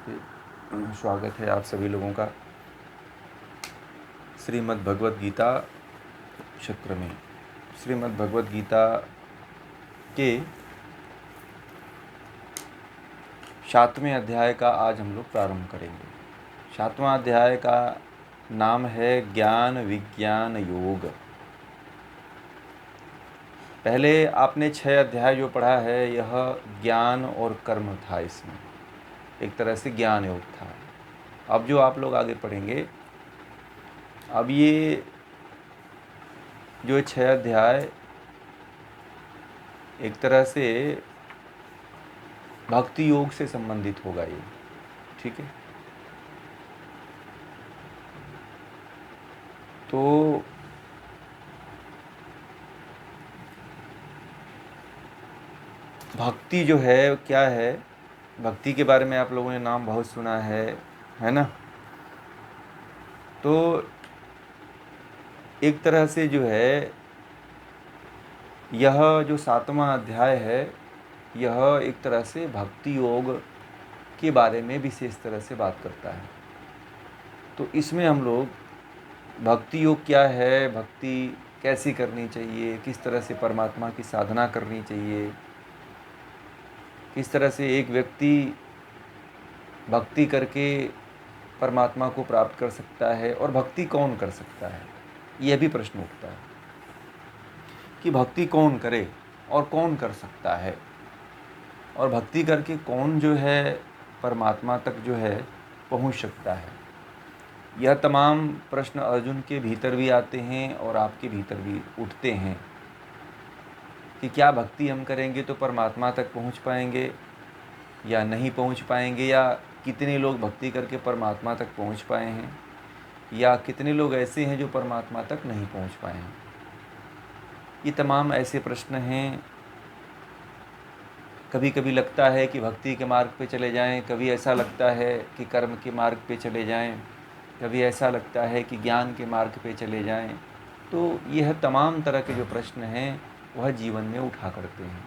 स्वागत है आप सभी लोगों का श्रीमद् भगवद गीता क्षेत्र में। श्रीमद् भगवद गीता के 7वें अध्याय का आज हम लोग प्रारंभ करेंगे। 7वां अध्याय का नाम है ज्ञान विज्ञान योग। पहले आपने 6 अध्याय जो पढ़ा है यह ज्ञान और कर्म था, इसमें एक तरह से ज्ञान योग था। अब जो आप लोग आगे पढ़ेंगे, अब ये जो 6 अध्याय एक तरह से भक्ति योग से संबंधित होगा ये, ठीक है। तो भक्ति जो है क्या है, भक्ति के बारे में आप लोगों ने नाम बहुत सुना है ना। तो एक तरह से जो है यह जो 7वां अध्याय है यह एक तरह से भक्ति योग के बारे में विशेष तरह से बात करता है। तो इसमें हम लोग भक्ति योग क्या है, भक्ति कैसी करनी चाहिए, किस तरह से परमात्मा की साधना करनी चाहिए, किस तरह से एक व्यक्ति भक्ति करके परमात्मा को प्राप्त कर सकता है और भक्ति कौन कर सकता है, यह भी प्रश्न उठता है कि भक्ति कौन करे और कौन कर सकता है, और भक्ति करके कौन जो है परमात्मा तक जो है पहुंच सकता है। यह तमाम प्रश्न अर्जुन के भीतर भी आते हैं और आपके भीतर भी उठते हैं कि क्या भक्ति हम करेंगे तो परमात्मा तक पहुंच पाएंगे या नहीं पहुंच पाएंगे, या कितने लोग भक्ति करके परमात्मा तक पहुंच पाए हैं, या कितने लोग ऐसे हैं जो परमात्मा तक नहीं पहुंच पाए हैं। ये तमाम ऐसे प्रश्न हैं। कभी कभी लगता है कि भक्ति के मार्ग पे चले जाएं, कभी ऐसा लगता है कि कर्म के मार्ग पे चले जाएं, कभी ऐसा लगता है कि ज्ञान के मार्ग पे चले जाएं। तो यह तमाम तरह के जो प्रश्न हैं वह जीवन में उठा करते हैं।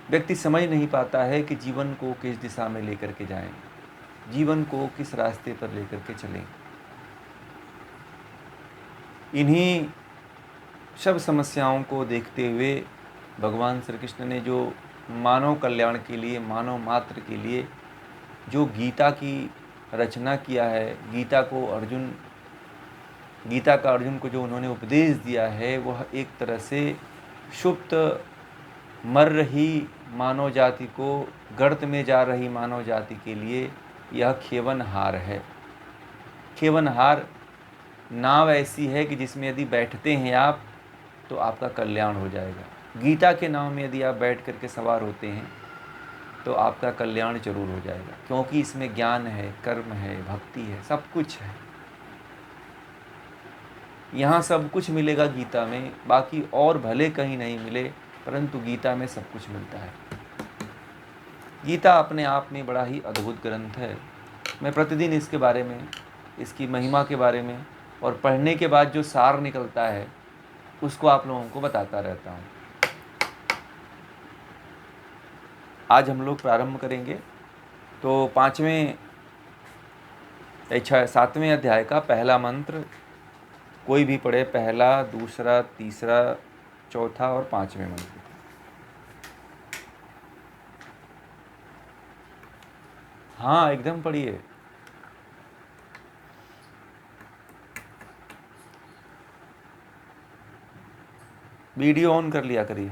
व्यक्ति समझ नहीं पाता है कि जीवन को किस दिशा में लेकर के जाएं, जीवन को किस रास्ते पर लेकर के चलें। इन्हीं सब समस्याओं को देखते हुए भगवान श्री कृष्ण ने जो मानव कल्याण के लिए, मानव मात्र के लिए जो गीता की रचना किया है, गीता का अर्जुन को जो उन्होंने उपदेश दिया है, वह एक तरह से सुप्त मर रही मानव जाति को, गर्त में जा रही मानव जाति के लिए यह खेवनहार है। खेवनहार नाव ऐसी है कि जिसमें यदि बैठते हैं आप तो आपका कल्याण हो जाएगा। गीता के नाव में यदि आप बैठ करके सवार होते हैं तो आपका कल्याण जरूर हो जाएगा, क्योंकि इसमें ज्ञान है, कर्म है, भक्ति है, सब कुछ है। यहाँ सब कुछ मिलेगा गीता में, बाकी और भले कहीं नहीं मिले, परंतु गीता में सब कुछ मिलता है। गीता अपने आप में बड़ा ही अद्भुत ग्रंथ है। मैं प्रतिदिन इसके बारे में, इसकी महिमा के बारे में और पढ़ने के बाद जो सार निकलता है उसको आप लोगों को बताता रहता हूँ। आज हम लोग प्रारंभ करेंगे तो 7वें अध्याय का पहला मंत्र कोई भी पढ़े, पहला, दूसरा, तीसरा, चौथा और 5वें मंत्र। हाँ, एकदम पढ़िए। वीडियो ऑन कर लिया करिए।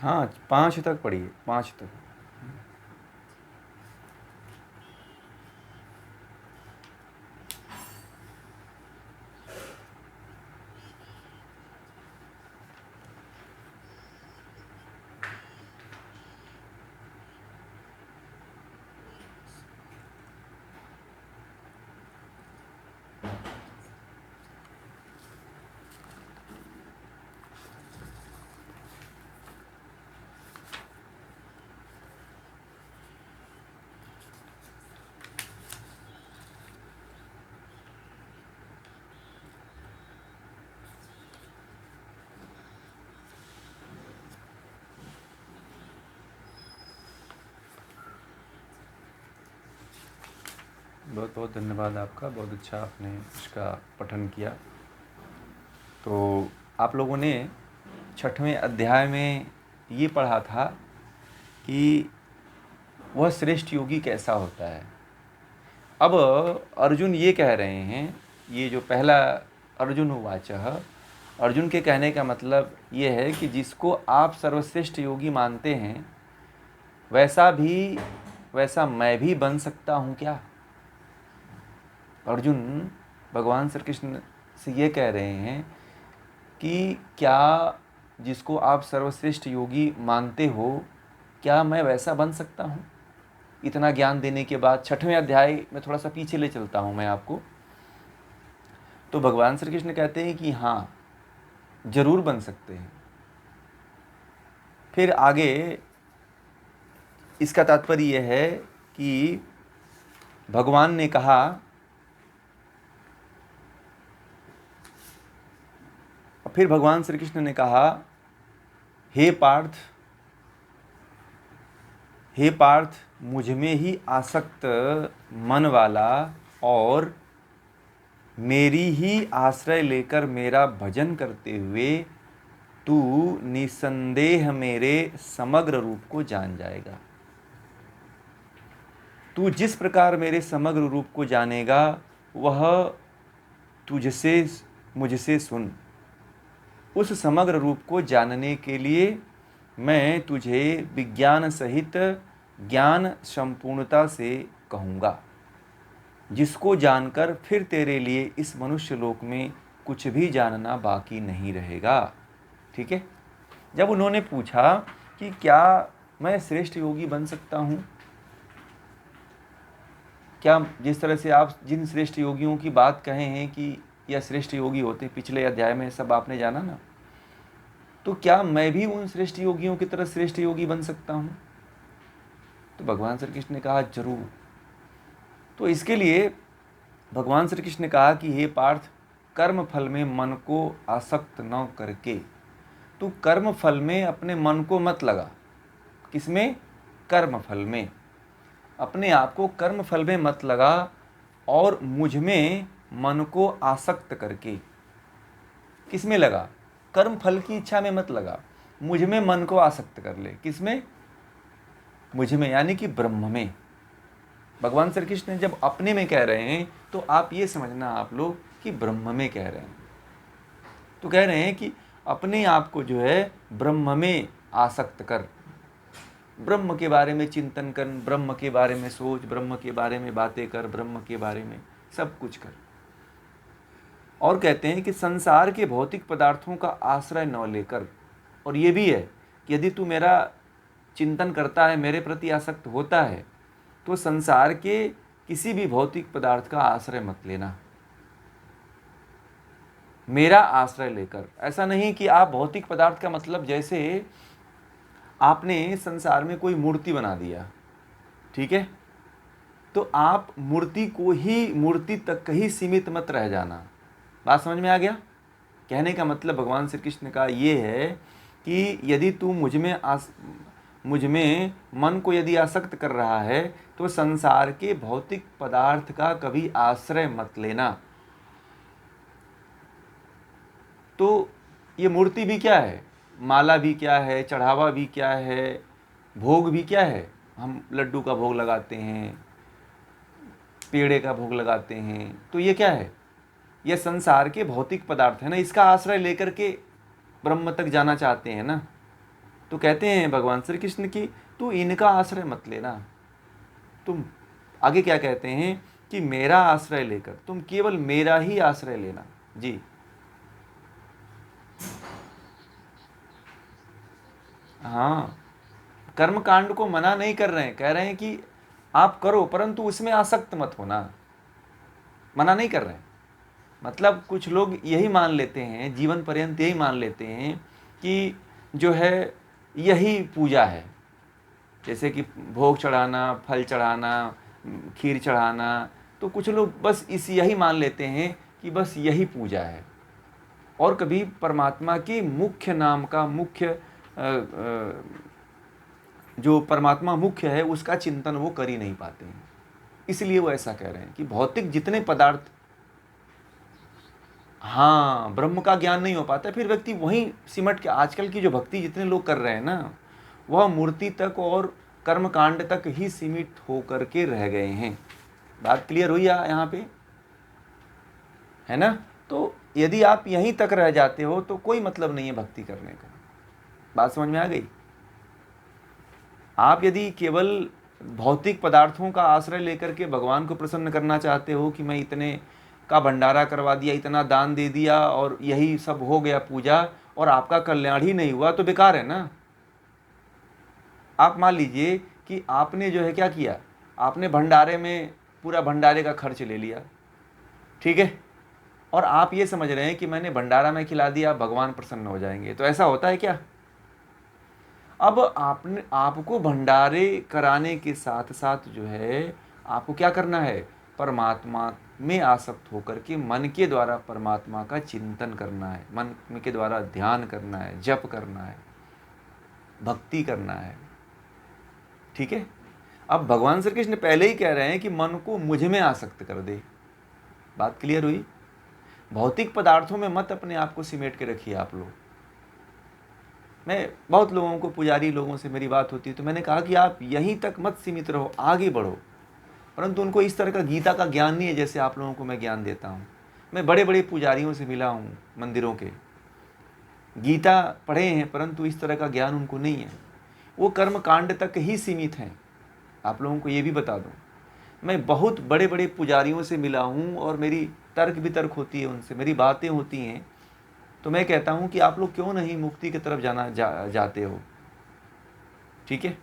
हाँ 5 तक पढ़िए, 5 तक। बहुत बहुत धन्यवाद आपका, बहुत अच्छा आपने इसका पठन किया। तो आप लोगों ने 6वें अध्याय में ये पढ़ा था कि वह श्रेष्ठ योगी कैसा होता है। अब अर्जुन ये कह रहे हैं, ये जो पहला अर्जुन उवाचः, अर्जुन के कहने का मतलब ये है कि जिसको आप सर्वश्रेष्ठ योगी मानते हैं वैसा मैं भी बन सकता हूँ क्या। अर्जुन भगवान श्री कृष्ण से ये कह रहे हैं कि क्या जिसको आप सर्वश्रेष्ठ योगी मानते हो, क्या मैं वैसा बन सकता हूँ। इतना ज्ञान देने के बाद 6वें अध्याय में थोड़ा सा पीछे ले चलता हूँ मैं आपको। तो भगवान श्री कृष्ण कहते हैं कि हाँ जरूर बन सकते हैं। फिर आगे इसका तात्पर्य यह है कि भगवान ने कहा, फिर भगवान श्री कृष्ण ने कहा, हे पार्थ मुझ में ही आसक्त मन वाला और मेरी ही आश्रय लेकर मेरा भजन करते हुए तू निसंदेह मेरे समग्र रूप को जान जाएगा। तू जिस प्रकार मेरे समग्र रूप को जानेगा वह तुझसे मुझसे सुन। उस समग्र रूप को जानने के लिए मैं तुझे विज्ञान सहित ज्ञान संपूर्णता से कहूँगा, जिसको जानकर फिर तेरे लिए इस मनुष्य लोक में कुछ भी जानना बाकी नहीं रहेगा। ठीक है। जब उन्होंने पूछा कि क्या मैं श्रेष्ठ योगी बन सकता हूँ, क्या जिस तरह से आप जिन श्रेष्ठ योगियों की बात कहे हैं कि यह श्रेष्ठ योगी होते, पिछले अध्याय में सब आपने जाना ना, तो क्या मैं भी उन श्रेष्ठ योगियों की तरह श्रेष्ठ योगी बन सकता हूँ। तो भगवान श्री कृष्ण ने कहा जरूर। तो इसके लिए भगवान श्री कृष्ण ने कहा कि हे पार्थ, कर्म फल में मन को आसक्त न करके तू कर्म फल में अपने मन को मत लगा। किसमें? कर्म फल में। अपने आप को कर्म फल में मत लगा और मुझ में मन को आसक्त करके। किसमें लगा? कर्म फल की इच्छा में मत लगा, मुझ में मन को आसक्त कर ले। किसमें? मुझ में, यानी कि ब्रह्म में। भगवान श्री कृष्ण जब अपने में कह रहे हैं तो आप ये समझना आप लोग कि ब्रह्म में कह रहे हैं। तो कह रहे हैं कि अपने आप को जो है ब्रह्म में आसक्त कर, ब्रह्म के बारे में चिंतन कर, ब्रह्म के बारे में सोच, ब्रह्म के बारे में बातें कर, ब्रह्म के बारे में सब कुछ कर। और कहते हैं कि संसार के भौतिक पदार्थों का आश्रय न लेकर, और ये भी है कि यदि तू मेरा चिंतन करता है, मेरे प्रति आसक्त होता है, तो संसार के किसी भी भौतिक पदार्थ का आश्रय मत लेना, मेरा आश्रय लेकर। ऐसा नहीं कि आप भौतिक पदार्थ का मतलब जैसे आपने संसार में कोई मूर्ति बना दिया, ठीक है, तो आप मूर्ति को ही, मूर्ति तक ही सीमित मत रह जाना। बात समझ में आ गया? कहने का मतलब भगवान श्री कृष्ण का ये है कि यदि तू मुझ में मन को यदि आसक्त कर रहा है तो संसार के भौतिक पदार्थ का कभी आश्रय मत लेना। तो ये मूर्ति भी क्या है, माला भी क्या है, चढ़ावा भी क्या है, भोग भी क्या है। हम लड्डू का भोग लगाते हैं, पेड़े का भोग लगाते हैं, तो ये क्या है? ये संसार के भौतिक पदार्थ है ना, इसका आश्रय लेकर के ब्रह्म तक जाना चाहते हैं ना। तो कहते हैं भगवान श्री कृष्ण की तू इनका आश्रय मत लेना, तुम आगे क्या कहते हैं कि मेरा आश्रय लेकर तुम केवल मेरा ही आश्रय लेना। जी हाँ, कर्म कांड को मना नहीं कर रहे हैं, कह रहे हैं कि आप करो परंतु उसमें आसक्त मत होना, मना नहीं कर रहे हैं। मतलब कुछ लोग यही मान लेते हैं, जीवन पर्यंत यही मान लेते हैं कि जो है यही पूजा है, जैसे कि भोग चढ़ाना, फल चढ़ाना, खीर चढ़ाना, तो कुछ लोग बस यही मान लेते हैं कि बस यही पूजा है, और कभी परमात्मा की मुख्य नाम का मुख्य जो परमात्मा मुख्य है उसका चिंतन वो कर ही नहीं पाते हैं। इसलिए वो ऐसा कह रहे हैं कि भौतिक जितने पदार्थ, हाँ, ब्रह्म का ज्ञान नहीं हो पाता, फिर व्यक्ति वहीं सिमट के, आजकल की जो भक्ति जितने लोग कर रहे हैं ना, वह मूर्ति तक और कर्म कांड तक ही सीमित होकर के रह गए हैं। बात क्लियर हुई यहाँ पे, है ना? तो यदि आप यहीं तक रह जाते हो तो कोई मतलब नहीं है भक्ति करने का। बात समझ में आ गई? आप यदि केवल भौतिक पदार्थों का आश्रय लेकर के भगवान को प्रसन्न करना चाहते हो कि मैं इतने का भंडारा करवा दिया, इतना दान दे दिया और यही सब हो गया पूजा, और आपका कल्याण ही नहीं हुआ, तो बेकार है ना। आप मान लीजिए कि आपने जो है क्या किया, आपने भंडारे में पूरा भंडारे का खर्च ले लिया, ठीक है, और आप ये समझ रहे हैं कि मैंने भंडारा में खिला दिया, भगवान प्रसन्न हो जाएंगे। तो ऐसा होता है क्या? अब आपको भंडारे कराने के साथ साथ जो है आपको क्या करना है, परमात्मा में आसक्त होकर के मन के द्वारा परमात्मा का चिंतन करना है, मन के द्वारा ध्यान करना है, जप करना है, भक्ति करना है, ठीक है। अब भगवान श्री कृष्ण पहले ही कह रहे हैं कि मन को मुझ में आसक्त कर दे। बात क्लियर हुई? भौतिक पदार्थों में मत अपने आप को सिमेट के रखिए आप लोग। मैं बहुत लोगों को, पुजारी लोगों से मेरी बात होती है तो मैंने कहा कि आप यहीं तक मत सीमित रहो, आगे बढ़ो, परंतु उनको इस तरह का गीता का ज्ञान नहीं है जैसे आप लोगों को मैं ज्ञान देता हूँ। मैं बड़े बड़े पुजारियों से मिला हूँ, मंदिरों के, गीता पढ़े हैं परंतु इस तरह का ज्ञान उनको नहीं है, वो कर्म कांड तक ही सीमित हैं। आप लोगों को ये भी बता दूँ, मैं बहुत बड़े बड़े पुजारियों से मिला हूँ और मेरी तर्क वितर्क होती है उनसे, मेरी बातें होती हैं, तो मैं कहता हूँ कि आप लोग क्यों नहीं मुक्ति की तरफ जाते हो, ठीक है।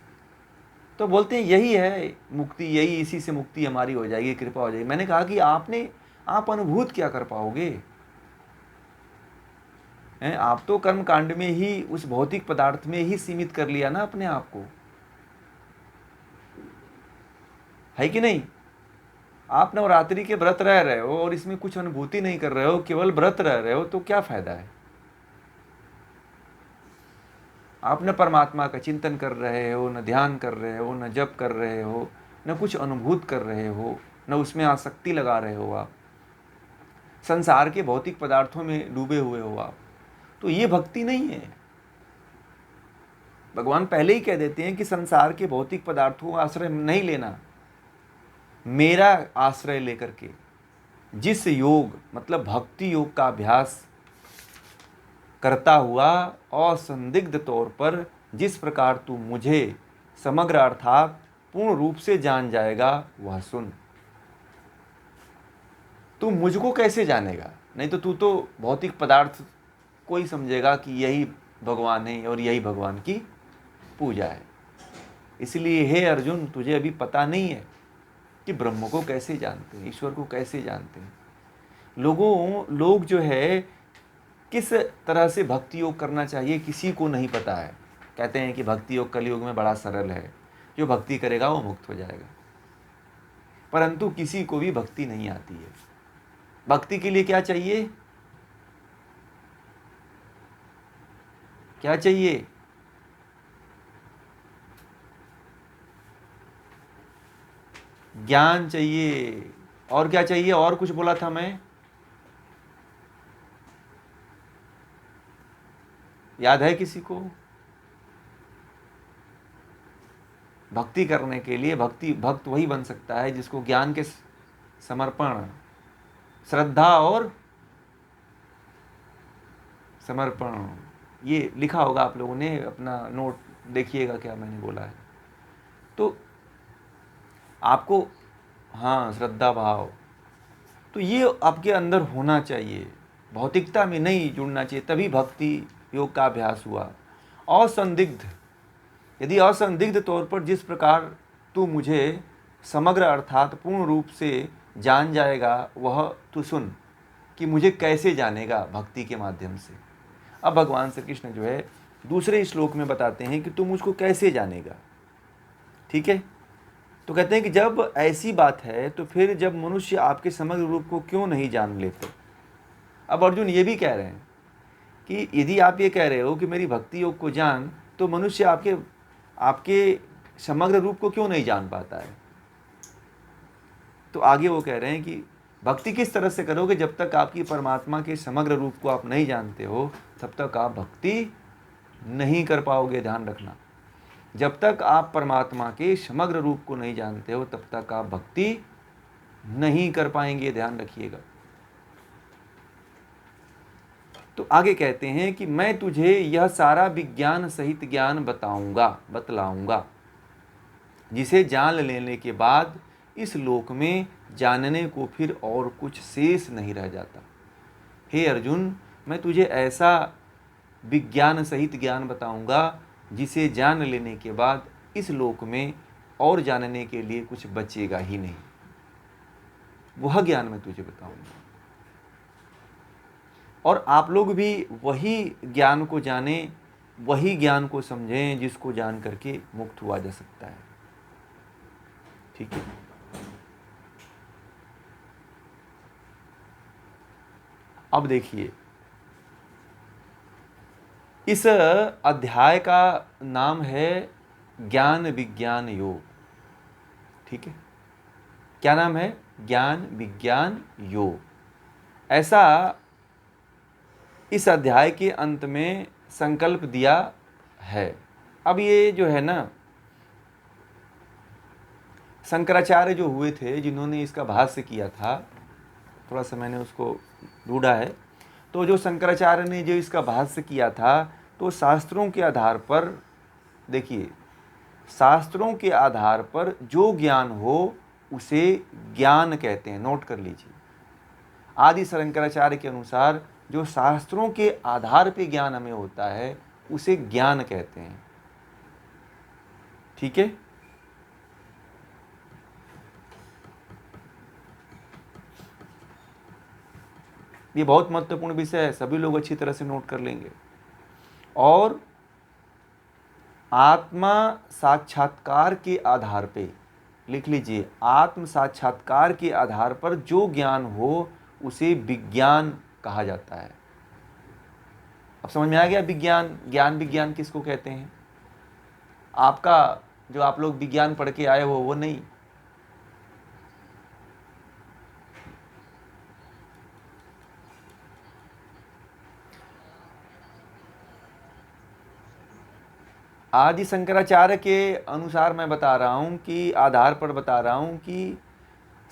तो बोलते हैं यही है मुक्ति, यही, इसी से मुक्ति हमारी हो जाएगी, कृपा हो जाएगी। मैंने कहा कि आप अनुभूत क्या कर पाओगे हैं? आप तो कर्म कांड में ही, उस भौतिक पदार्थ में ही सीमित कर लिया ना अपने आप को, है कि नहीं? आप नवरात्रि के व्रत रह रहे हो और इसमें कुछ अनुभूति नहीं कर रहे हो, केवल व्रत रह रहे हो, तो क्या फायदा है? आप न परमात्मा का चिंतन कर रहे हो, न ध्यान कर रहे हो, न जप कर रहे हो, न कुछ अनुभूत कर रहे हो, न उसमें आसक्ति लगा रहे हो, आप संसार के भौतिक पदार्थों में डूबे हुए हो आप, तो ये भक्ति नहीं है। भगवान पहले ही कह देते हैं कि संसार के भौतिक पदार्थों का आश्रय नहीं लेना, मेरा आश्रय लेकर के जिस योग, मतलब भक्ति योग का अभ्यास करता हुआ असंदिग्ध तौर पर जिस प्रकार तू मुझे समग्र अर्थात पूर्ण रूप से जान जाएगा, वह सुन। तू मुझको कैसे जानेगा? नहीं तो तू तो भौतिक पदार्थ को ही समझेगा कि यही भगवान है और यही भगवान की पूजा है। इसलिए हे अर्जुन, तुझे अभी पता नहीं है कि ब्रह्म को कैसे जानते हैं, ईश्वर को कैसे जानते हैं। लोग जो है किस तरह से भक्ति योग करना चाहिए किसी को नहीं पता है। कहते हैं कि भक्ति योग कलयुग में बड़ा सरल है, जो भक्ति करेगा वो मुक्त हो जाएगा, परंतु किसी को भी भक्ति नहीं आती है। भक्ति के लिए क्या चाहिए? क्या चाहिए? ज्ञान चाहिए। और क्या चाहिए? और कुछ बोला था मैं, याद है किसी को? भक्ति करने के लिए भक्त वही बन सकता है जिसको ज्ञान के समर्पण, श्रद्धा और समर्पण, ये लिखा होगा आप लोगों ने, अपना नोट देखिएगा क्या मैंने बोला है। तो आपको, हाँ, श्रद्धा भाव, तो ये आपके अंदर होना चाहिए, भौतिकता में नहीं जुड़ना चाहिए, तभी भक्ति योग का अभ्यास हुआ। असंदिग्ध, यदि असंदिग्ध तौर पर जिस प्रकार तू मुझे समग्र अर्थात पूर्ण रूप से जान जाएगा, वह तू सुन कि मुझे कैसे जानेगा भक्ति के माध्यम से। अब भगवान श्री कृष्ण जो है दूसरे श्लोक में बताते हैं कि तू मुझको कैसे जानेगा। ठीक है, तो कहते हैं कि जब ऐसी बात है तो फिर जब मनुष्य आपके समग्र रूप को क्यों नहीं जान लेते। अब अर्जुन ये भी कह रहे हैं कि यदि आप ये कह रहे हो कि मेरी भक्ति योग को जान, तो मनुष्य आपके आपके समग्र रूप को क्यों नहीं जान पाता है। तो आगे वो कह रहे हैं कि भक्ति किस तरह से करोगे, जब तक आपकी परमात्मा के समग्र रूप को आप नहीं जानते हो तब तक आप भक्ति नहीं कर पाओगे। ध्यान रखना, जब तक आप परमात्मा के समग्र रूप को नहीं जानते हो तब तक आप भक्ति नहीं कर पाएंगे। ध्यान रखिएगा। तो आगे कहते हैं कि मैं तुझे यह सारा विज्ञान सहित ज्ञान बतलाऊंगा, जिसे जान लेने के बाद इस लोक में जानने को फिर और कुछ शेष नहीं रह जाता। हे अर्जुन, मैं तुझे ऐसा विज्ञान सहित ज्ञान बताऊंगा जिसे जान लेने के बाद इस लोक में और जानने के लिए कुछ बचेगा ही नहीं। वह ज्ञान मैं तुझे बताऊंगा, और आप लोग भी वही ज्ञान को जानें, वही ज्ञान को समझें जिसको जान करके मुक्त हुआ जा सकता है। ठीक है, अब देखिए, इस अध्याय का नाम है ज्ञान विज्ञान योग। ठीक है, क्या नाम है? ज्ञान विज्ञान योग। ऐसा इस अध्याय के अंत में संकल्प दिया है। अब ये जो है ना, शंकराचार्य जो हुए थे, जिन्होंने इसका भाष्य किया था, थोड़ा सा मैंने उसको ढूंढा है, तो जो शंकराचार्य ने जो इसका भाष्य किया था, तो शास्त्रों के आधार पर, देखिए, शास्त्रों के आधार पर जो ज्ञान हो उसे ज्ञान कहते हैं। नोट कर लीजिए, आदि शंकराचार्य के अनुसार जो शास्त्रों के आधार पे ज्ञान हमें होता है उसे ज्ञान कहते हैं। ठीक है, ये बहुत महत्वपूर्ण विषय है, सभी लोग अच्छी तरह से नोट कर लेंगे। और आत्मा साक्षात्कार के आधार पे, लिख लीजिए, आत्म साक्षात्कार के आधार पर जो ज्ञान हो उसे विज्ञान कहा जाता है। अब समझ में आ गया विज्ञान, ज्ञान विज्ञान किसको कहते हैं? आपका जो आप लोग विज्ञान पढ़ के आए हो वो नहीं। आदि शंकराचार्य के अनुसार मैं बता रहा हूँ कि आधार पर बता रहा हूँ कि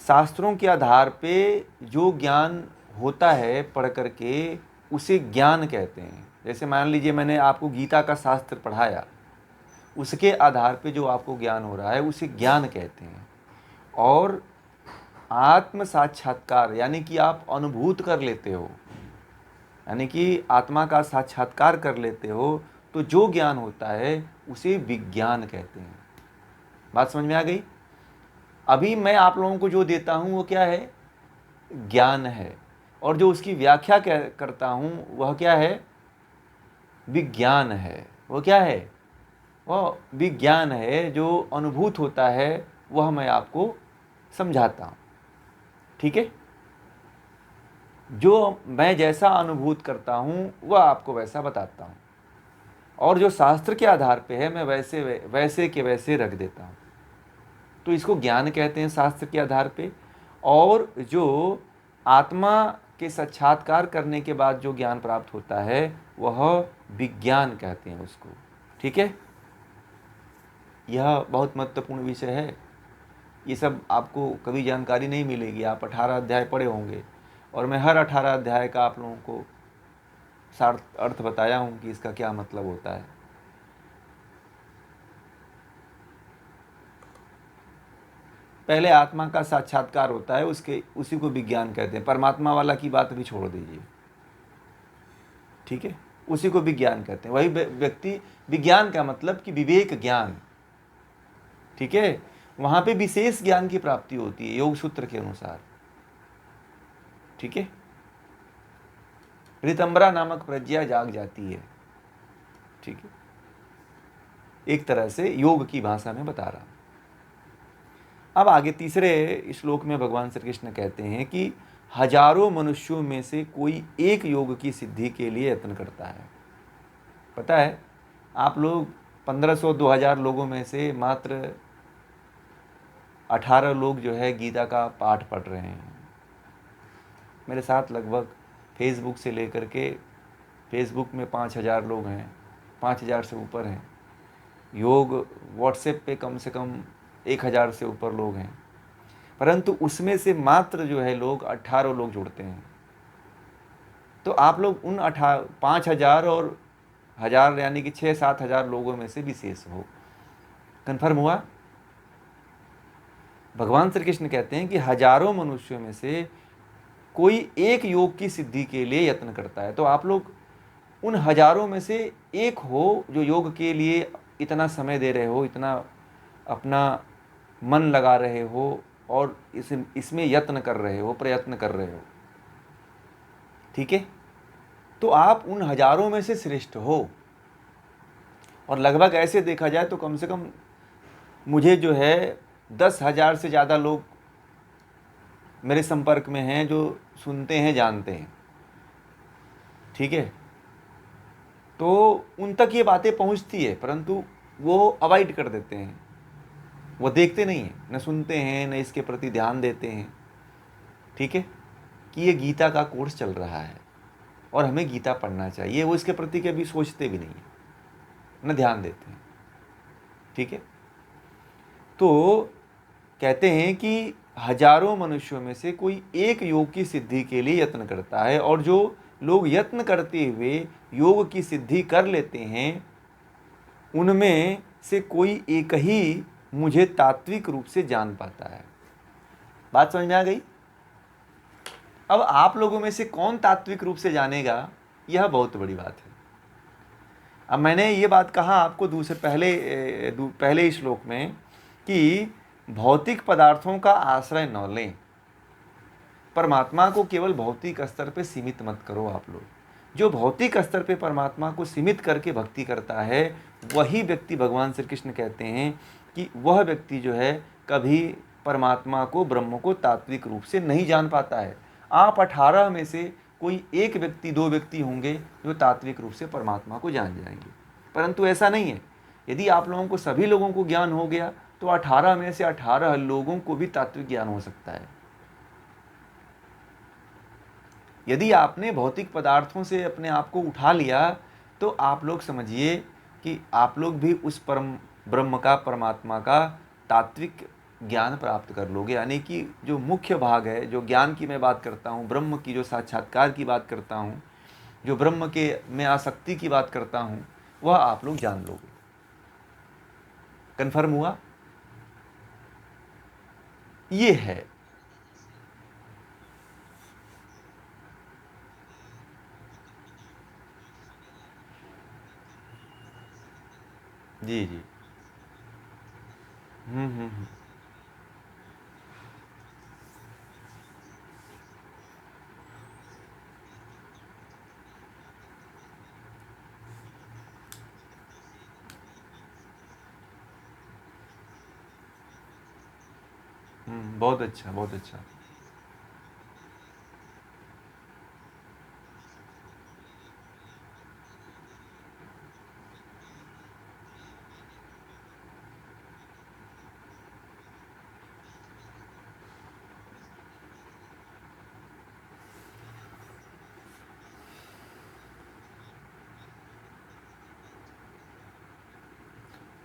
शास्त्रों के आधार पे जो ज्ञान होता है पढ़ करके उसे ज्ञान कहते हैं। जैसे मान लीजिए मैंने आपको गीता का शास्त्र पढ़ाया, उसके आधार पे जो आपको ज्ञान हो रहा है उसे ज्ञान कहते हैं। और आत्म साक्षात्कार यानी कि आप अनुभूत कर लेते हो, यानी कि आत्मा का साक्षात्कार कर लेते हो, तो जो ज्ञान होता है उसे विज्ञान कहते हैं। बात समझ में आ गई? अभी मैं आप लोगों को जो देता हूं वो क्या है? ज्ञान है। और जो उसकी व्याख्या करता हूं वह क्या है? विज्ञान है। वो क्या है? वह विज्ञान है। जो अनुभूत होता है वह मैं आपको समझाता हूं। ठीक है, जो मैं जैसा अनुभूत करता हूं वह आपको वैसा बताता हूं, और जो शास्त्र के आधार पे है मैं वैसे के वैसे रख देता हूं। तो इसको ज्ञान कहते हैं शास्त्र के आधार पे। और जो आत्मा के साक्षात्कार करने के बाद जो ज्ञान प्राप्त होता है वह विज्ञान कहते हैं उसको। ठीक है, यह बहुत महत्वपूर्ण विषय है। ये सब आपको कभी जानकारी नहीं मिलेगी। आप 18 अध्याय पढ़े होंगे और मैं हर 18 अध्याय का आप लोगों को सार्थ अर्थ बताया हूँ कि इसका क्या मतलब होता है। पहले आत्मा का साक्षात्कार होता है, उसी को विज्ञान कहते हैं। परमात्मा वाला की बात भी छोड़ दीजिए, ठीक है, उसी को विज्ञान कहते हैं। वही व्यक्ति, विज्ञान का मतलब कि विवेक ज्ञान, ठीक है, वहां पे विशेष ज्ञान की प्राप्ति होती है योग सूत्र के अनुसार, ठीक है। ऋतंबरा नामक प्रज्ञा जाग जाती है, ठीक है, एक तरह से योग की भाषा में बता रहा हूं। अब आगे तीसरे श्लोक में भगवान श्री कृष्ण कहते हैं कि हजारों मनुष्यों में से कोई एक योग की सिद्धि के लिए यत्न करता है। पता है, आप लोग 1500-2000 लोगों में से मात्र 18 लोग जो है गीता का पाठ पढ़ रहे हैं। मेरे साथ लगभग फेसबुक से लेकर के, फेसबुक में 5000 लोग हैं, 5000 से ऊपर हैं। योग व्हाट्सएप पे कम से कम 1000 से ऊपर लोग हैं, परंतु उसमें से मात्र जो है लोग 18 लोग जुड़ते हैं। तो आप लोग उन 5000 और 1000 यानी कि 6-7 हजार लोगों में से विशेष हो। कन्फर्म हुआ? भगवान श्री कृष्ण कहते हैं कि हजारों मनुष्यों में से कोई एक योग की सिद्धि के लिए यत्न करता है। तो आप लोग उन हजारों में से एक हो जो योग के लिए इतना समय दे रहे हो, इतना अपना मन लगा रहे हो और इसमें यत्न कर रहे हो, प्रयत्न कर रहे हो, ठीक है। तो आप उन हजारों में से श्रेष्ठ हो। और लगभग ऐसे देखा जाए तो कम से कम मुझे जो है 10,000 से ज़्यादा लोग मेरे संपर्क में हैं जो सुनते हैं, जानते हैं, ठीक है। तो उन तक ये बातें पहुंचती है, परंतु वो अवॉइड कर देते हैं, वो देखते नहीं हैं, न सुनते हैं, न इसके प्रति ध्यान देते हैं, ठीक है, कि ये गीता का कोर्स चल रहा है और हमें गीता पढ़ना चाहिए। वो इसके प्रति कभी सोचते भी नहीं है, न ध्यान देते हैं, ठीक है। तो कहते हैं कि हजारों मनुष्यों में से कोई एक योग की सिद्धि के लिए यत्न करता है, और जो लोग यत्न करते हुए योग की सिद्धि कर लेते हैं उनमें से कोई एक ही मुझे तात्विक रूप से जान पाता है। बात समझ में आ गई? अब आप लोगों में से कौन तात्विक रूप से जानेगा, यह बहुत बड़ी बात है। अब मैंने ये बात कहा आपको पहले श्लोक में कि भौतिक पदार्थों का आश्रय न लें, परमात्मा को केवल भौतिक स्तर पे सीमित मत करो। आप लोग जो भौतिक स्तर पे परमात्मा को सीमित करके भक्ति करता है, वही व्यक्ति, भगवान श्री कृष्ण कहते हैं कि वह व्यक्ति जो है कभी परमात्मा को, ब्रह्म को तात्विक रूप से नहीं जान पाता है। आप 18 में से कोई एक व्यक्ति, 2 व्यक्ति होंगे जो तात्विक रूप से परमात्मा को जान जाएंगे, परंतु ऐसा नहीं है। यदि आप लोगों को, सभी लोगों को ज्ञान हो गया तो 18 में से 18 लोगों को भी तात्विक ज्ञान हो सकता है। यदि आपने भौतिक पदार्थों से अपने आप को उठा लिया तो आप लोग समझिए कि आप लोग भी उस परम ब्रह्म का, परमात्मा का तात्विक ज्ञान प्राप्त कर लोगे। यानी कि जो मुख्य भाग है, जो ज्ञान की मैं बात करता हूँ, ब्रह्म की जो साक्षात्कार की बात करता हूँ, जो ब्रह्म के में आसक्ति की बात करता हूँ, वह आप लोग जान लोगे। कन्फर्म हुआ? ये है। जी जी। हम्म। बहुत अच्छा, बहुत अच्छा।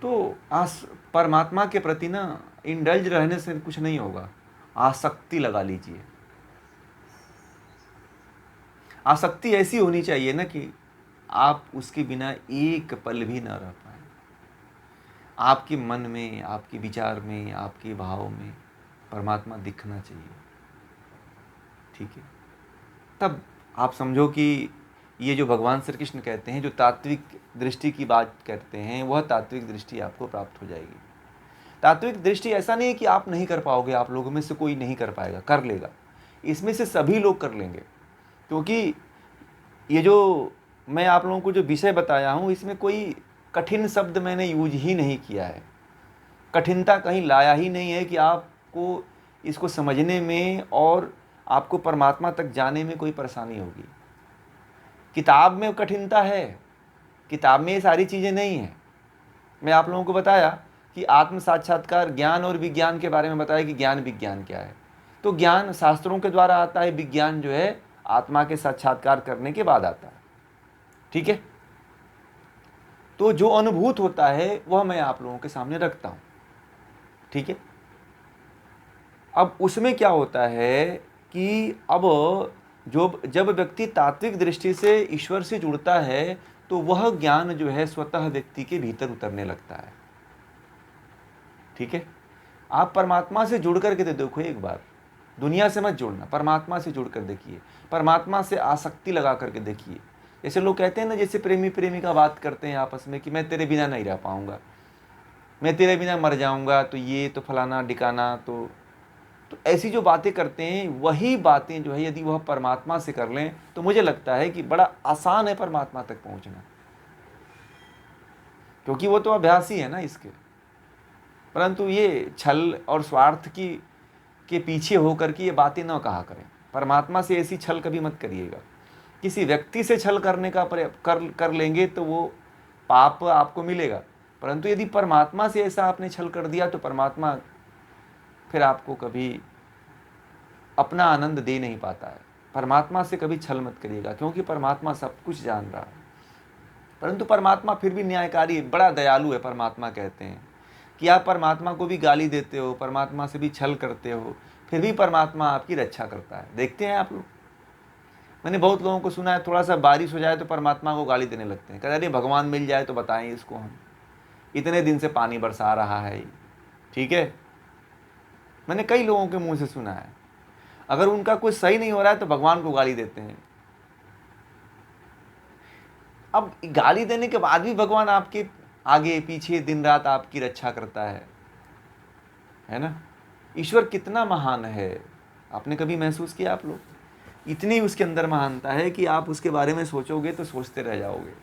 तो परमात्मा के प्रति ना इंडल्ज रहने से कुछ नहीं होगा, आसक्ति लगा लीजिए। आसक्ति ऐसी होनी चाहिए ना कि आप उसके बिना एक पल भी ना रह पाए। आपके मन में, आपके विचार में, आपके भाव में परमात्मा दिखना चाहिए। ठीक है, तब आप समझो कि ये जो भगवान श्री कृष्ण कहते हैं, जो तात्विक दृष्टि की बात करते हैं, वह तात्विक दृष्टि आपको प्राप्त हो जाएगी। तात्विक दृष्टि ऐसा नहीं है कि आप नहीं कर पाओगे, आप लोगों में से कोई नहीं कर पाएगा, कर लेगा। इसमें से सभी लोग कर लेंगे, क्योंकि ये जो मैं आप लोगों को जो विषय बताया हूँ, इसमें कोई कठिन शब्द मैंने यूज ही नहीं किया है, कठिनता कहीं लाया ही नहीं है कि आपको इसको समझने में और आपको परमात्मा तक जाने में कोई परेशानी होगी। किताब में कठिनता है, किताब में ये सारी चीज़ें नहीं हैं। मैं आप लोगों को बताया कि आत्म साक्षात्कार, ज्ञान और विज्ञान के बारे में बताया कि ज्ञान विज्ञान क्या है। तो ज्ञान शास्त्रों के द्वारा आता है, विज्ञान जो है आत्मा के साक्षात्कार करने के बाद आता है। ठीक है, तो जो अनुभूत होता है वह मैं आप लोगों के सामने रखता हूं। ठीक है, अब उसमें क्या होता है कि अब जब व्यक्ति तात्विक दृष्टि से ईश्वर से जुड़ता है, तो वह ज्ञान जो है स्वतः व्यक्ति के भीतर उतरने लगता है। ठीक है, आप परमात्मा से जुड़ करके देखो एक बार, दुनिया से मत जुड़ना, परमात्मा से जुड़ कर देखिए, परमात्मा से आसक्ति लगा करके देखिए। जैसे लोग कहते हैं ना, जैसे प्रेमी प्रेमिका बात करते हैं आपस में कि मैं तेरे बिना नहीं रह पाऊंगा, मैं तेरे बिना मर जाऊंगा, तो ये तो फलाना डिकाना, तो ऐसी जो बातें करते हैं, वही बातें जो है यदि वह परमात्मा से कर लें तो मुझे लगता है कि बड़ा आसान है परमात्मा तक पहुंचना, क्योंकि वो तो अभ्यास ही है ना इसके। परंतु ये छल और स्वार्थ के पीछे होकर के ये बातें ना कहा करें। परमात्मा से ऐसी छल कभी मत करिएगा। किसी व्यक्ति से छल करने का कर लेंगे तो वो पाप आपको मिलेगा, परंतु यदि परमात्मा से ऐसा आपने छल कर दिया तो परमात्मा फिर आपको कभी अपना आनंद दे नहीं पाता है। परमात्मा से कभी छल मत करिएगा, क्योंकि परमात्मा सब कुछ जान रहा है। परंतु परमात्मा फिर भी न्यायकारी, बड़ा दयालु है। परमात्मा कहते हैं कि आप परमात्मा को भी गाली देते हो, परमात्मा से भी छल करते हो, फिर भी परमात्मा आपकी रक्षा करता है। देखते हैं आप लोग, मैंने बहुत लोगों को सुना है, थोड़ा सा बारिश हो जाए तो परमात्मा को गाली देने लगते हैं, कहते अरे भगवान मिल जाए तो बताएं इसको, हम इतने दिन से पानी बरसा रहा है। ठीक है, मैंने कई लोगों के मुंह से सुना है, अगर उनका कुछ सही नहीं हो रहा है तो भगवान को गाली देते हैं। अब गाली देने के बाद भी भगवान आपके आगे पीछे दिन रात आपकी रक्षा करता है ना। ईश्वर कितना महान है, आपने कभी महसूस किया? आप लोग, इतनी उसके अंदर महानता है कि आप उसके बारे में सोचोगे तो सोचते रह जाओगे।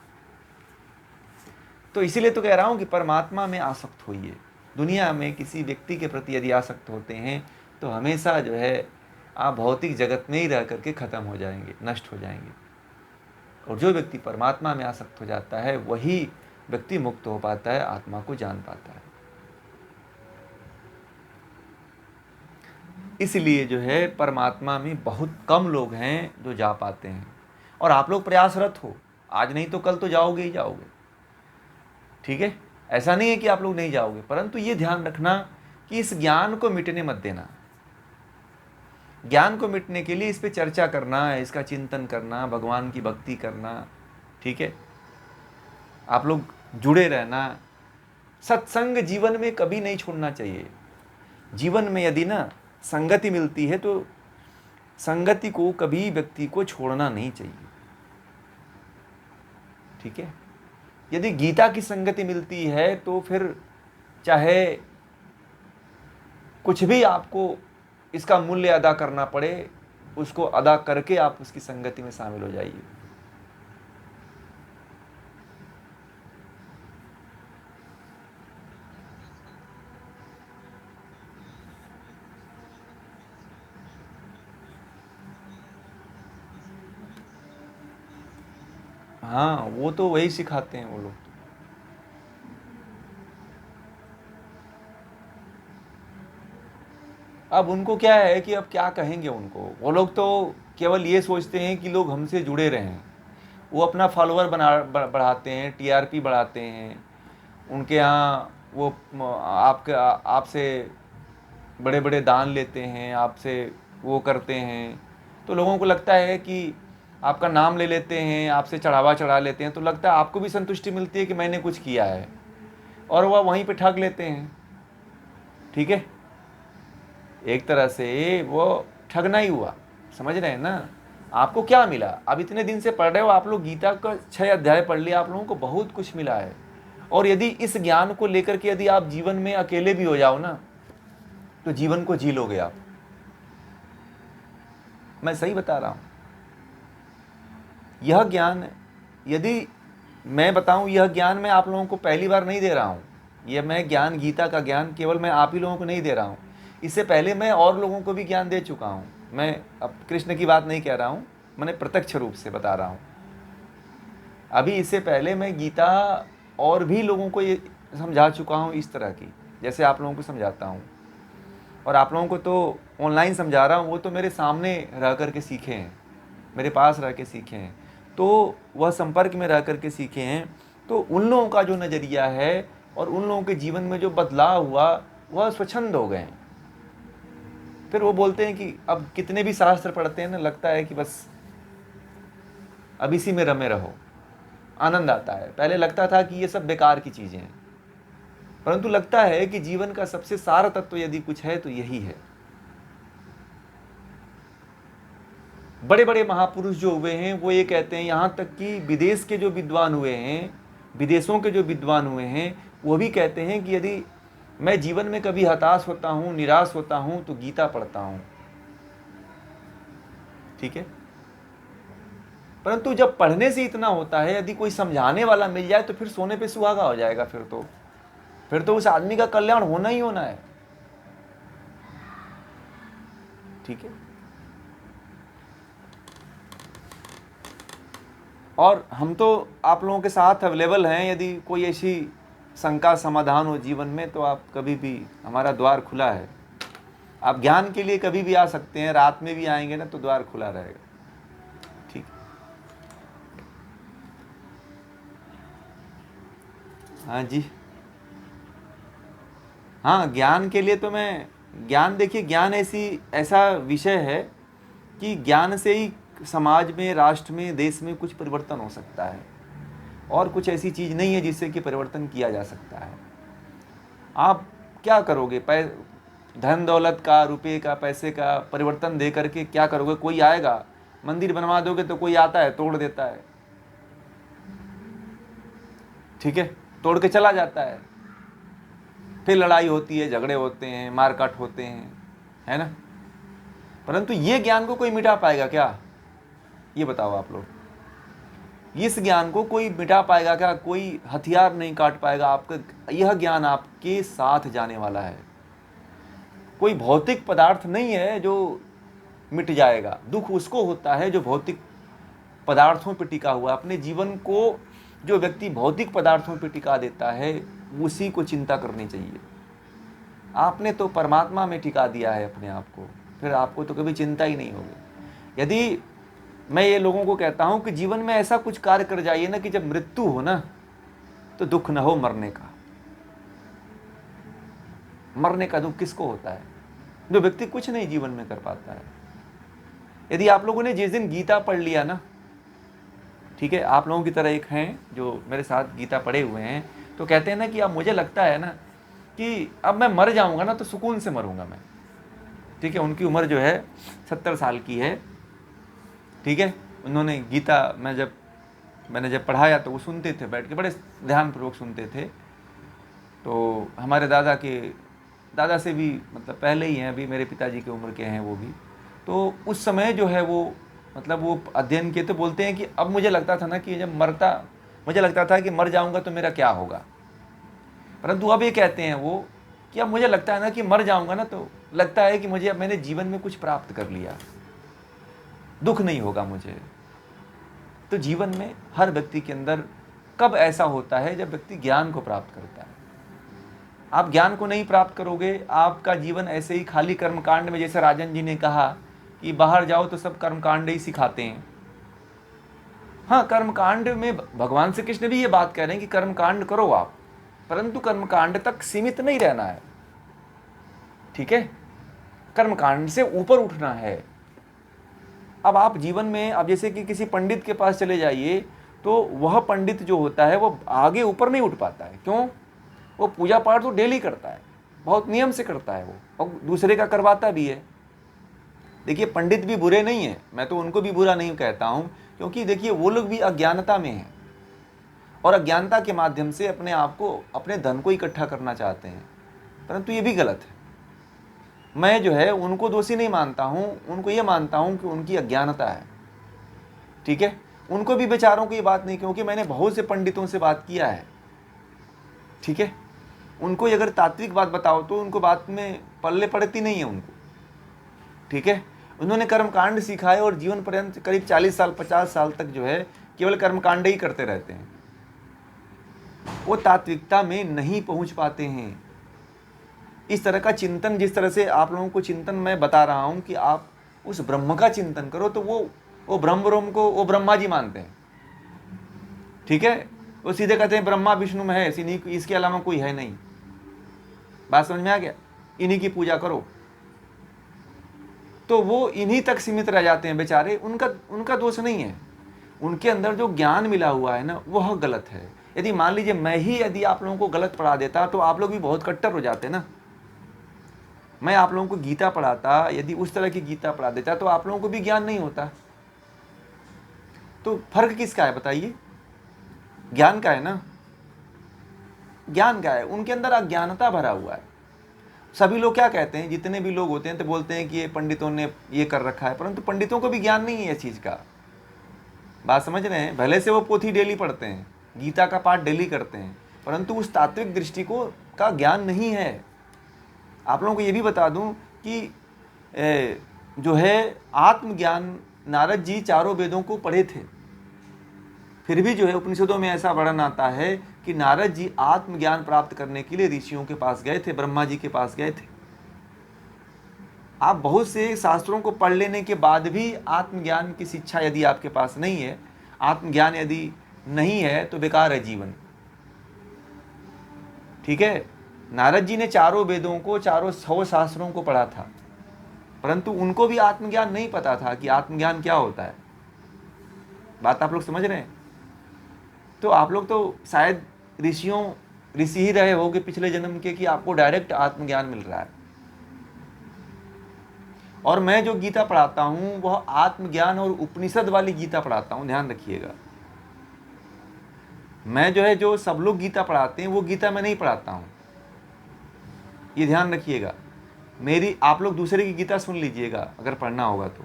तो इसीलिए तो कह रहा हूं कि परमात्मा में आसक्त होइए। दुनिया में किसी व्यक्ति के प्रति यदि आसक्त होते हैं तो हमेशा जो है आप भौतिक जगत में ही रह करके खत्म हो जाएंगे, नष्ट हो जाएंगे। और जो व्यक्ति परमात्मा में आसक्त हो जाता है वही व्यक्ति मुक्त हो पाता है, आत्मा को जान पाता है। इसलिए जो है परमात्मा में बहुत कम लोग हैं जो जा पाते हैं। और आप लोग प्रयासरत हो, आज नहीं तो कल तो जाओगे ही जाओगे। ठीक है, ऐसा नहीं है कि आप लोग नहीं जाओगे, परंतु ये ध्यान रखना कि इस ज्ञान को मिटने मत देना। ज्ञान को मिटने के लिए इस पे चर्चा करना, इसका चिंतन करना, भगवान की भक्ति करना। ठीक है, आप लोग जुड़े रहना। सत्संग जीवन में कभी नहीं छोड़ना चाहिए। जीवन में यदि ना संगति मिलती है तो संगति को कभी व्यक्ति को छोड़ना नहीं चाहिए। ठीक है, यदि गीता की संगति मिलती है तो फिर चाहे कुछ भी आपको इसका मूल्य अदा करना पड़े, उसको अदा करके आप उसकी संगति में शामिल हो जाइए। हाँ, वो तो वही सिखाते हैं वो लोग। अब उनको क्या है कि अब क्या कहेंगे उनको, वो लोग तो केवल ये सोचते हैं कि लोग हमसे जुड़े रहें। वो अपना फॉलोअर बढ़ाते हैं, टीआरपी बढ़ाते हैं। उनके यहाँ वो आपसे बड़े बड़े दान लेते हैं, आपसे वो करते हैं। तो लोगों को लगता है कि आपका नाम ले लेते हैं, आपसे चढ़ावा चढ़ा लेते हैं, तो लगता है आपको भी संतुष्टि मिलती है कि मैंने कुछ किया है, और वह वहीं पे ठग लेते हैं। ठीक है, एक तरह से वो ठगना ही हुआ, समझ रहे हैं ना। आपको क्या मिला? अब इतने दिन से पढ़ रहे हो आप लोग, गीता का 6 अध्याय पढ़ लिया, आप लोगों को बहुत कुछ मिला है। और यदि इस ज्ञान को लेकर के यदि आप जीवन में अकेले भी हो जाओ ना, तो जीवन को जी लोगे आप। मैं सही बता रहा हूं। यह ज्ञान, यदि मैं बताऊं, यह ज्ञान मैं आप लोगों को पहली बार नहीं दे रहा हूं। यह मैं ज्ञान, गीता का ज्ञान केवल मैं आप ही लोगों को नहीं दे रहा हूं। इससे पहले मैं और लोगों को भी ज्ञान दे चुका हूं। मैं अब कृष्ण की बात नहीं कह रहा हूं, मैंने प्रत्यक्ष रूप से बता रहा हूं। अभी इससे पहले मैं गीता और भी लोगों को ये समझा चुका हूं, इस तरह की, जैसे आप लोगों को समझाता हूं। और आप लोगों को तो ऑनलाइन समझा रहा हूं, वो तो मेरे सामने रह कर के सीखे हैं, मेरे पास रह के सीखे हैं, तो वह संपर्क में रह कर के सीखे हैं। तो उन लोगों का जो नज़रिया है और उन लोगों के जीवन में जो बदलाव हुआ, वह स्वच्छंद हो गए। फिर वो बोलते हैं कि अब कितने भी शास्त्र पढ़ते हैं ना, लगता है कि बस अब इसी में रमे रहो, आनंद आता है। पहले लगता था कि ये सब बेकार की चीज़ें हैं, परंतु लगता है कि जीवन का सबसे सार तत्व यदि कुछ है तो यही है। बड़े बड़े महापुरुष जो हुए हैं वो ये कहते हैं, यहाँ तक कि विदेश के जो विद्वान हुए हैं, विदेशों के जो विद्वान हुए हैं, वो भी कहते हैं कि यदि मैं जीवन में कभी हताश होता हूँ, निराश होता हूँ, तो गीता पढ़ता हूँ। ठीक है, परंतु जब पढ़ने से इतना होता है, यदि कोई समझाने वाला मिल जाए तो फिर सोने पे सुहागा हो जाएगा। फिर तो उस आदमी का कल्याण होना ही होना है। ठीक है, और हम तो आप लोगों के साथ अवेलेबल हैं। यदि कोई ऐसी शंका समाधान हो जीवन में, तो आप कभी भी, हमारा द्वार खुला है। आप ज्ञान के लिए कभी भी आ सकते हैं, रात में भी आएंगे ना तो द्वार खुला रहेगा। ठीक, हाँ जी, हाँ, ज्ञान के लिए तो मैं, ज्ञान, देखिए ज्ञान ऐसा विषय है कि ज्ञान से ही समाज में, राष्ट्र में, देश में कुछ परिवर्तन हो सकता है। और कुछ ऐसी चीज़ नहीं है जिससे कि परिवर्तन किया जा सकता है। आप क्या करोगे? धन दौलत का, रुपये का, पैसे का परिवर्तन दे करके क्या करोगे? कोई आएगा, मंदिर बनवा दोगे तो कोई आता है तोड़ देता है। ठीक है, तोड़ के चला जाता है, फिर लड़ाई होती है, झगड़े होते हैं, मारकाट होते हैं, है ना। परंतु ये ज्ञान को कोई मिटा पाएगा क्या? ये बताओ आप लोग, इस ज्ञान को कोई मिटा पाएगा क्या? कोई हथियार नहीं काट पाएगा आपका। यह ज्ञान आपके साथ जाने वाला है। कोई भौतिक पदार्थ नहीं है जो मिट जाएगा। दुख उसको होता है जो भौतिक पदार्थों पर टिका हुआ। अपने जीवन को जो व्यक्ति भौतिक पदार्थों पर टिका देता है, उसी को चिंता करनी चाहिए। आपने तो परमात्मा में टिका दिया है अपने आप को, फिर आपको तो कभी चिंता ही नहीं होगी। यदि मैं ये लोगों को कहता हूं कि जीवन में ऐसा कुछ कार्य कर जाइए ना कि जब मृत्यु हो ना, तो दुख ना हो मरने का। मरने का दुख किसको होता है? जो व्यक्ति कुछ नहीं जीवन में कर पाता है। यदि आप लोगों ने जिस दिन गीता पढ़ लिया ना, ठीक है, आप लोगों की तरह एक हैं जो मेरे साथ गीता पढ़े हुए हैं, तो कहते हैं ना कि अब मुझे लगता है ना कि अब मैं मर जाऊंगा ना तो सुकून से मरूंगा मैं। ठीक है, उनकी उम्र जो है 70 साल की है। ठीक है, उन्होंने गीता मैंने जब पढ़ाया तो वो सुनते थे, बैठ के बड़े ध्यानपूर्वक सुनते थे। तो हमारे दादा से भी मतलब पहले ही हैं, अभी मेरे पिताजी की उम्र के हैं वो भी। तो उस समय जो है वो मतलब वो अध्ययन किए, तो बोलते हैं कि अब मुझे लगता था ना कि जब मुझे लगता था कि मर जाऊंगा तो मेरा क्या होगा। परंतु अब ये कहते हैं वो कि अब मुझे लगता है ना कि मर जाऊंगा ना तो लगता है कि मुझे अब मैंने जीवन में कुछ प्राप्त कर लिया, दुख नहीं होगा मुझे। तो जीवन में हर व्यक्ति के अंदर कब ऐसा होता है? जब व्यक्ति ज्ञान को प्राप्त करता है। आप ज्ञान को नहीं प्राप्त करोगे, आपका जीवन ऐसे ही खाली कर्मकांड में, जैसे राजन जी ने कहा कि बाहर जाओ तो सब कर्मकांड ही सिखाते हैं। हाँ, कर्मकांड में भगवान श्री कृष्ण भी ये बात कह रहे हैं कि कर्मकांड करो आप, परंतु कर्मकांड तक सीमित नहीं रहना है। ठीक है, कर्मकांड से ऊपर उठना है। अब आप जीवन में, अब जैसे कि किसी पंडित के पास चले जाइए, तो वह पंडित जो होता है वो आगे ऊपर नहीं उठ पाता है। क्यों? वो पूजा पाठ तो डेली करता है, बहुत नियम से करता है वो, और दूसरे का करवाता भी है। देखिए, पंडित भी बुरे नहीं है, मैं तो उनको भी बुरा नहीं कहता हूँ, क्योंकि देखिए वो लोग भी अज्ञानता में हैं और अज्ञानता के माध्यम से अपने आप को, अपने धन को इकट्ठा करना चाहते हैं, परंतु ये भी गलत है। मैं जो है उनको दोषी नहीं मानता हूँ, उनको ये मानता हूँ कि उनकी अज्ञानता है। ठीक है, उनको भी बेचारों को ये बात नहीं, क्योंकि मैंने बहुत से पंडितों से बात किया है। ठीक है, उनको अगर तात्विक बात बताओ तो उनको बात में पल्ले पड़ती नहीं है उनको। ठीक है, उन्होंने कर्मकांड सीखा है और जीवन पर्यंत करीब 40 साल 50 साल तक जो है केवल कर्मकांड ही करते रहते हैं। वो तात्विकता में नहीं पहुंच पाते हैं। इस तरह का चिंतन, जिस तरह से आप लोगों को चिंतन मैं बता रहा हूं कि आप उस ब्रह्म का चिंतन करो, तो वो ब्रह्म को वो ब्रह्मा जी मानते हैं। ठीक है, वो सीधे कहते हैं ब्रह्मा विष्णु में है, इसके अलावा कोई है नहीं। बात समझ में आ गया? इन्हीं की पूजा करो। तो वो इन्हीं तक सीमित रह जाते हैं बेचारे। उनका दोष नहीं है, उनके अंदर जो ज्ञान मिला हुआ है ना, वह गलत है। यदि मान लीजिए मैं ही यदि आप लोगों को गलत पढ़ा देता तो आप लोग भी बहुत कट्टर हो जाते ना। मैं आप लोगों को गीता पढ़ाता, यदि उस तरह की गीता पढ़ा देता तो आप लोगों को भी ज्ञान नहीं होता। तो फर्क किसका है बताइए? ज्ञान का है ना, ज्ञान का है। उनके अंदर अज्ञानता भरा हुआ है। सभी लोग क्या कहते हैं, जितने भी लोग होते हैं तो बोलते हैं कि ये पंडितों ने ये कर रखा है, परंतु पंडितों को भी ज्ञान नहीं है इस चीज़ का। बात समझ रहे हैं? भले से वो पोथी डेली पढ़ते हैं, गीता का पाठ डेली करते हैं, परंतु उस तात्विक दृष्टि का ज्ञान नहीं है। आप लोगों को ये भी बता दूं कि जो है आत्मज्ञान, नारद जी चारों वेदों को पढ़े थे, फिर भी जो है उपनिषदों में ऐसा वर्णन आता है कि नारद जी आत्मज्ञान प्राप्त करने के लिए ऋषियों के पास गए थे, ब्रह्मा जी के पास गए थे। आप बहुत से शास्त्रों को पढ़ लेने के बाद भी आत्मज्ञान की शिक्षा यदि आपके पास नहीं है, आत्मज्ञान यदि नहीं है, तो बेकार है जीवन। ठीक है, नारद जी ने चारों वेदों को, चारों 100 शास्त्रों को पढ़ा था, परंतु उनको भी आत्मज्ञान नहीं पता था कि आत्मज्ञान क्या होता है। बात आप लोग समझ रहे हैं? तो आप लोग तो शायद ऋषि ही रहे होगे पिछले जन्म के, कि आपको डायरेक्ट आत्मज्ञान मिल रहा है। और मैं जो गीता पढ़ाता हूं वह आत्मज्ञान और उपनिषद वाली गीता पढ़ाता हूं, ध्यान रखिएगा। मैं जो है, जो सब लोग गीता पढ़ाते हैं वो गीता मैं नहीं पढ़ाता हूं, ये ध्यान रखिएगा। मेरी, आप लोग दूसरे की गीता सुन लीजिएगा अगर पढ़ना होगा तो,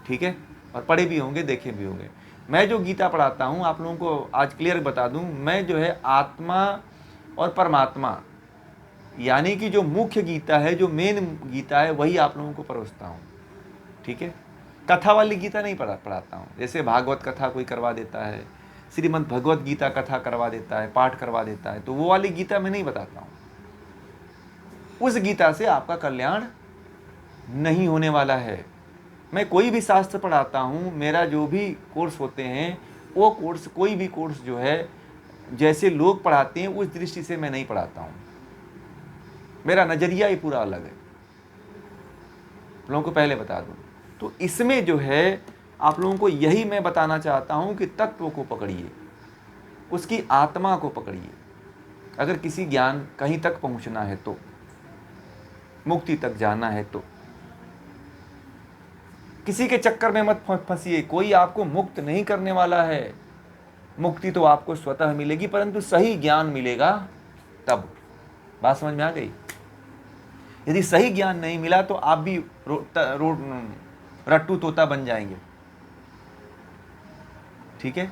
ठीक है, और पढ़े भी होंगे, देखे भी होंगे। मैं जो गीता पढ़ाता हूँ, आप लोगों को आज क्लियर बता दूँ, मैं जो है आत्मा और परमात्मा, यानी कि जो मुख्य गीता है, जो मेन गीता है, वही आप लोगों को परोसता हूँ। ठीक है, कथा वाली गीता नहीं पढ़ाता हूँ। जैसे भागवत कथा कोई करवा देता है, श्रीमद् भगवत गीता कथा करवा देता है, पाठ करवा देता है, तो वो वाली गीता मैं नहीं बताता हूँ। उस गीता से आपका कल्याण नहीं होने वाला है। मैं कोई भी शास्त्र पढ़ाता हूँ, मेरा जो भी कोर्स होते हैं, वो कोर्स, कोई भी कोर्स जो है जैसे लोग पढ़ाते हैं उस दृष्टि से मैं नहीं पढ़ाता हूँ। मेरा नज़रिया ही पूरा अलग है, लोगों को पहले बता दूँ। तो इसमें जो है आप लोगों को यही मैं बताना चाहता हूँ कि तत्व को पकड़िए, उसकी आत्मा को पकड़िए। अगर किसी ज्ञान कहीं तक पहुँचना है, तो मुक्ति तक जाना है, तो किसी के चक्कर में मत फंसिए। कोई आपको मुक्त नहीं करने वाला है। मुक्ति तो आपको स्वतः मिलेगी, परंतु सही ज्ञान मिलेगा तब। बात समझ में आ गई? यदि सही ज्ञान नहीं मिला तो आप भी रट्टू तोता बन जाएंगे। ठीक है,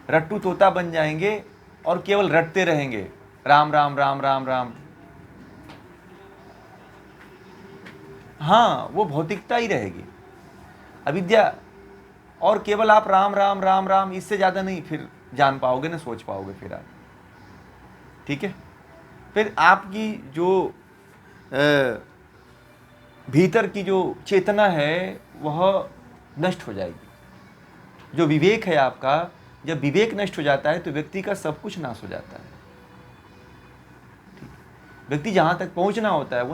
रट्टू तोता बन जाएंगे और केवल रटते रहेंगे, राम राम राम राम राम। हाँ, वो भौतिकता ही रहेगी, अविद्या। और केवल आप राम राम राम राम, इससे ज़्यादा नहीं फिर जान पाओगे, ना सोच पाओगे फिर आप। ठीक है, फिर आपकी जो भीतर की जो चेतना है वह नष्ट हो जाएगी। जो विवेक है आपका, जब विवेक नष्ट हो जाता है तो व्यक्ति का सब कुछ नाश हो जाता है। व्यक्ति जहाँ तक पहुँचना होता है वो